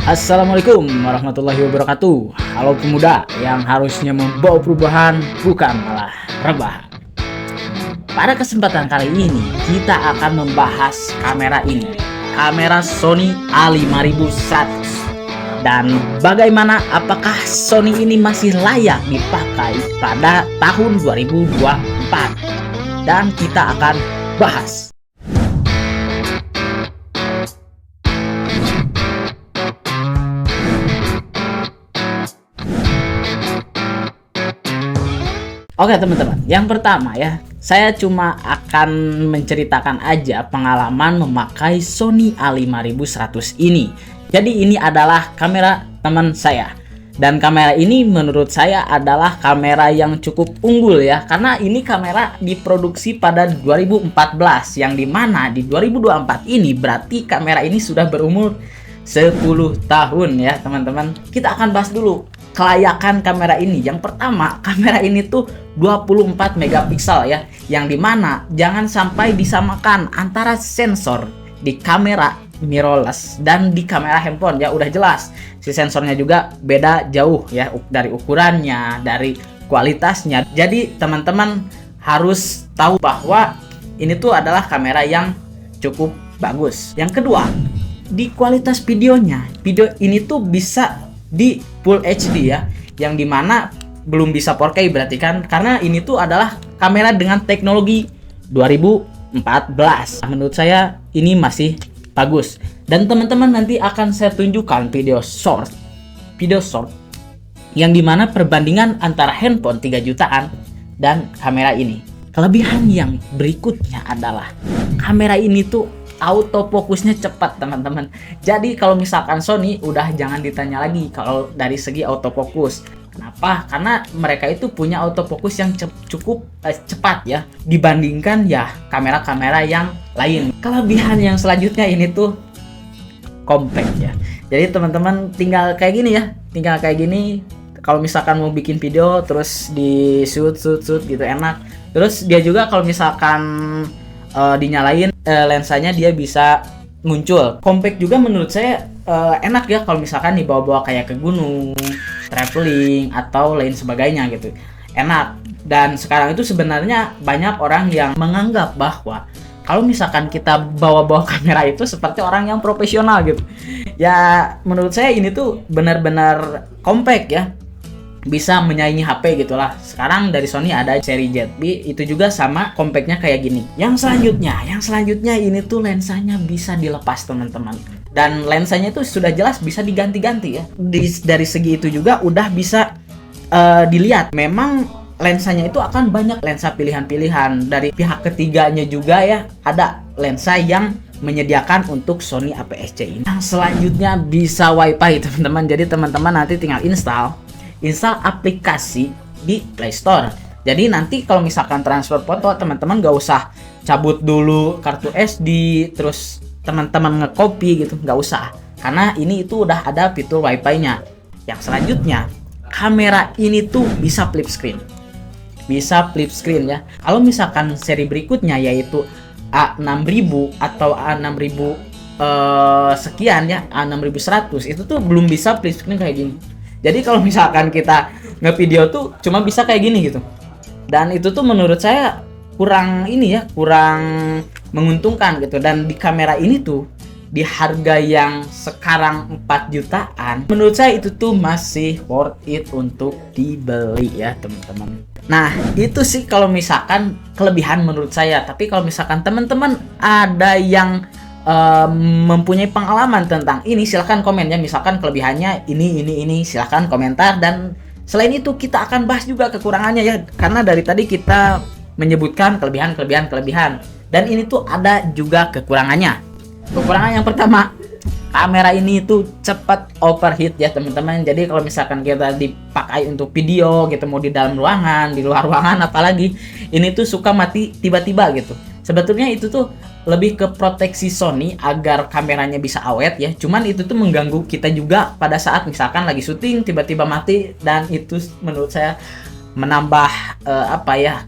Assalamualaikum warahmatullahi wabarakatuh. Halo pemuda yang harusnya membawa perubahan, bukan malah rebahan. Pada kesempatan kali ini kita akan membahas kamera ini, kamera Sony A5100. Dan bagaimana, apakah Sony ini masih layak dipakai pada tahun 2024? Dan kita akan bahas. Oke teman-teman, yang pertama ya, saya cuma akan menceritakan aja pengalaman memakai Sony A5100 ini. Jadi ini adalah kamera teman saya. Dan kamera ini menurut saya adalah kamera yang cukup unggul ya, karena ini kamera diproduksi pada 2014, yang dimana di 2024 ini berarti kamera ini sudah berumur 10 tahun ya teman-teman. Kita akan bahas dulu kelayakan kamera ini. Yang pertama, kamera ini tuh 24 megapiksel ya, yang dimana jangan sampai disamakan antara sensor di kamera mirrorless dan di kamera handphone ya. Udah jelas si sensornya juga beda jauh ya, dari ukurannya, dari kualitasnya. Jadi teman-teman harus tahu bahwa ini tuh adalah kamera yang cukup bagus. Yang kedua, di kualitas videonya, video ini tuh bisa di Full HD ya, yang dimana belum bisa 4K berarti kan, karena ini tuh adalah kamera dengan teknologi 2014. Menurut saya ini masih bagus. Dan teman-teman nanti akan saya tunjukkan video short yang dimana perbandingan antara handphone 3 jutaan dan kamera ini. Kelebihan yang berikutnya adalah kamera ini tuh autofokusnya cepat teman-teman. Jadi kalau misalkan Sony udah jangan ditanya lagi kalau dari segi autofokus. Kenapa? Karena mereka itu punya autofokus yang cukup cepat ya, dibandingkan ya kamera-kamera yang lain. Kelebihan yang selanjutnya ini tuh compact ya. Jadi teman-teman tinggal kayak gini ya, tinggal kayak gini. Kalau misalkan mau bikin video terus di shoot gitu enak. Terus dia juga kalau misalkan dinyalain lensanya dia bisa muncul. Compact juga menurut saya enak ya kalau misalkan dibawa-bawa kayak ke gunung, traveling atau lain sebagainya gitu. Enak. Dan sekarang itu sebenarnya banyak orang yang menganggap bahwa kalau misalkan kita bawa-bawa kamera itu seperti orang yang profesional gitu. Ya menurut saya ini tuh benar-benar compact ya, bisa menyaingi HP gitulah. Sekarang dari Sony ada seri ZB, itu juga sama compactnya kayak gini. Yang selanjutnya ini tuh lensanya bisa dilepas teman-teman. Dan lensanya itu sudah jelas bisa diganti-ganti ya. Dari segi itu juga udah bisa dilihat. Memang lensanya itu akan banyak lensa pilihan-pilihan. Dari pihak ketiganya juga ya, ada lensa yang menyediakan untuk Sony APS-C ini. Yang selanjutnya bisa WiFi teman-teman. Jadi teman-teman nanti tinggal install aplikasi di Play Store. Jadi nanti kalau misalkan transfer foto, teman-teman gak usah cabut dulu kartu SD terus teman-teman nge-copy gitu, nggak usah, karena ini itu udah ada fitur Wi-Fi-nya. Yang selanjutnya, kamera ini tuh bisa flip screen ya. Kalau misalkan seri berikutnya yaitu A6000 atau A6000 sekian ya, A6100 itu tuh belum bisa flip screen kayak gini. Jadi kalau misalkan kita nge-video tuh cuma bisa kayak gini gitu. Dan itu tuh menurut saya kurang menguntungkan gitu. Dan di kamera ini tuh di harga yang sekarang 4 jutaan, menurut saya itu tuh masih worth it untuk dibeli ya teman-teman. Nah itu sih kalau misalkan kelebihan menurut saya. Tapi kalau misalkan teman-teman ada yang mempunyai pengalaman tentang ini, silahkan komen ya. Misalkan kelebihannya ini silahkan komentar. Dan selain itu kita akan bahas juga kekurangannya ya, karena dari tadi kita menyebutkan kelebihan. Dan ini tuh ada juga kekurangannya. Kekurangan yang pertama, kamera ini tuh cepat overheat ya teman-teman. Jadi kalau misalkan kita dipakai untuk video gitu, mau di dalam ruangan, di luar ruangan apalagi, ini tuh suka mati tiba-tiba gitu. Sebetulnya itu tuh lebih ke proteksi Sony agar kameranya bisa awet ya. Cuman itu tuh mengganggu kita juga pada saat misalkan lagi syuting tiba-tiba mati, dan itu menurut saya menambah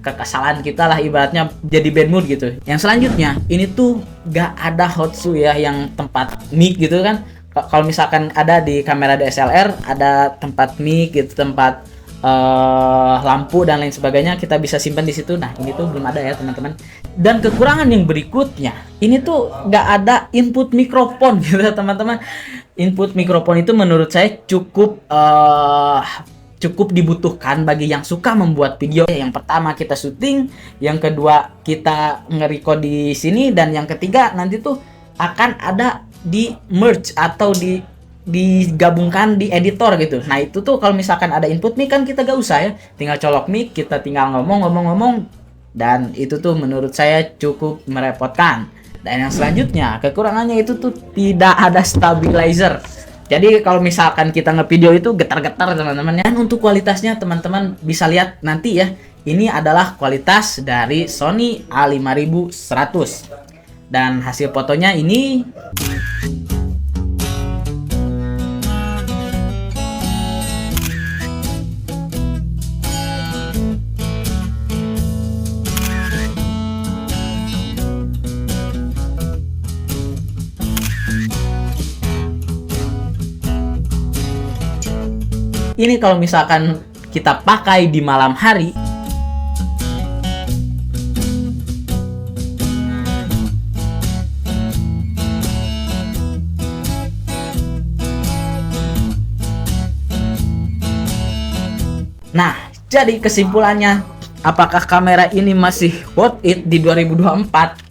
kekesalan kita lah, ibaratnya jadi bad mood gitu. Yang selanjutnya ini tuh gak ada hot shoe ya, yang tempat mic gitu kan. Kalau misalkan ada di kamera DSLR ada tempat mic gitu, tempat lampu dan lain sebagainya, kita bisa simpan di situ. Nah ini tuh belum ada ya teman-teman. Dan kekurangan yang berikutnya, ini tuh nggak ada input mikrofon gitu ya teman-teman. Input mikrofon itu menurut saya cukup dibutuhkan bagi yang suka membuat video. Yang pertama kita syuting, yang kedua kita nge-record di sini, dan yang ketiga nanti tuh akan ada di merge atau digabungkan di editor gitu. Nah itu tuh kalau misalkan ada input mic kan kita gak usah ya, tinggal colok mic, kita tinggal ngomong, dan itu tuh menurut saya cukup merepotkan. Dan yang selanjutnya, kekurangannya itu tuh tidak ada stabilizer. Jadi kalau misalkan kita ngevideo itu getar-getar teman-teman. Dan untuk kualitasnya teman-teman bisa lihat nanti ya, ini adalah kualitas dari Sony A5100. Dan hasil fotonya ini. Ini kalau misalkan kita pakai di malam hari, nah jadi kesimpulannya, apakah kamera ini masih worth it di 2024?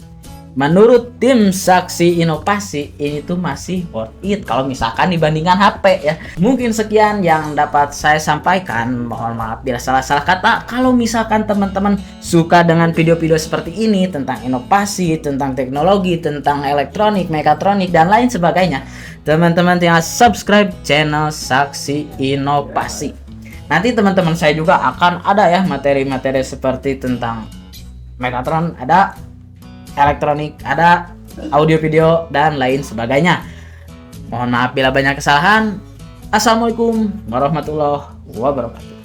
Menurut tim Saksi Inovasi, ini tuh masih worth it kalau misalkan dibandingkan HP ya. Mungkin sekian yang dapat saya sampaikan. Mohon maaf bila salah-salah kata. Kalau misalkan teman-teman suka dengan video-video seperti ini tentang inovasi, tentang teknologi, tentang elektronik, mekatronik, dan lain sebagainya, teman-teman tinggal subscribe channel Saksi Inovasi. Nanti teman-teman saya juga akan ada ya materi-materi seperti tentang mekatron, ada elektronik, ada audio video, dan lain sebagainya. Mohon maaf bila banyak kesalahan. Assalamualaikum warahmatullahi wabarakatuh.